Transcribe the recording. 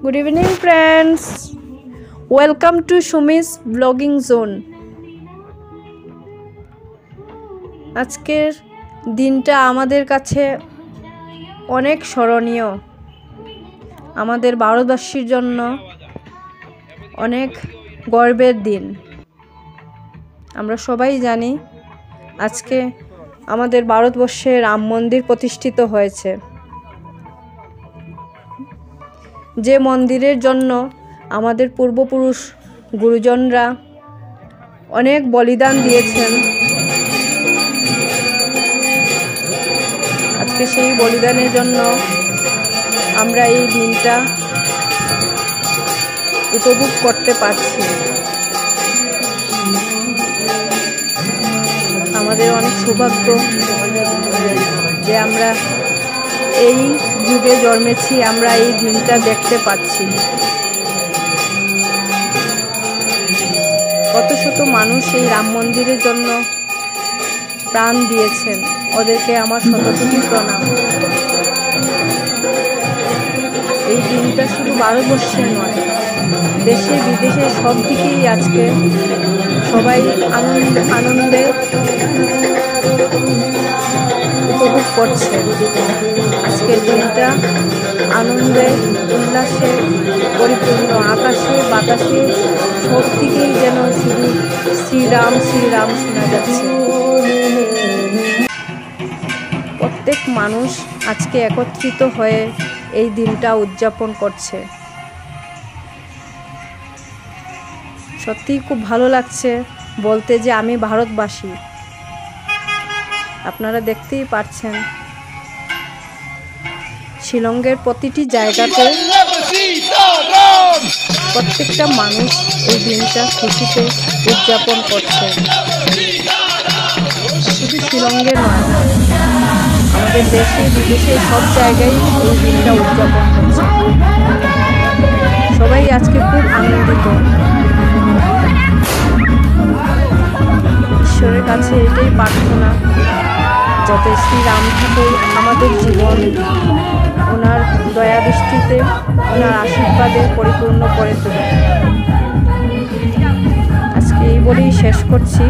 Good evening friends, welcome to Shumi's vlogging zone. আজকের দিনটা আমাদের কাছে অনেক স্মরণীয়, আমাদের ভারতবাসীর জন্য অনেক গর্বের দিন। আমরা সবাই জানি আজকে আমাদের ভারতবর্ষে রাম মন্দির প্রতিষ্ঠিত হয়েছে, যে মন্দিরের জন্য আমাদের পূর্বপুরুষ গুরুজনরা অনেক বলিদান দিয়েছেন। আজকে সেই বলিদানের জন্য আমরা এই দিনটা উপভোগ করতে পারছি। আমাদের অনেক সৌভাগ্য যে আমরা এই যুগে জন্মেছি, আমরা এই দিনটা দেখতে পাচ্ছি। কত শত মানুষ এই রাম মন্দিরের জন্য প্রাণ দিয়েছেন, ওদেরকে আমার শতকোটি প্রণাম। এই দিনটা শুধু ভারতবর্ষে নয়, দেশে বিদেশে সব দিকেই আজকে সবাই আনন্দে উপভোগ করছে। আজকের দিনটা আনন্দে উল্লাসে পরিপূর্ণ, আকাশে বাতাসে সব দিকেই যেন শুধু শ্রীরাম শ্রীরাম শোনা যাচ্ছে। প্রত্যেক মানুষ আজকে একত্রিত হয়ে এই দিনটা উদযাপন করছে। সত্যিই খুব ভালো লাগছে বলতে যে আমি ভারতবাসী। আপনারা দেখতেই পাচ্ছেন শিলংয়ের প্রতিটি জায়গাতে প্রত্যেকটা মানুষ এই দিনটা খুশিতে উদযাপন করছে। শুধু শিলংয়ে নয়, আমাদের দেশে বিদেশে সব জায়গায় এই দিনটা উদযাপন করছে। সবাই আজকে খুব আনন্দিত। ঈশ্বরের কাছে এটাই প্রার্থনা যাতে শ্রীরাম ঠাকুর আমাদের জীবন ওনার দয়া দৃষ্টিতে, ওনার আশীর্বাদে পরিপূর্ণ করে তোলে। আজকে এই বলেই শেষ করছি।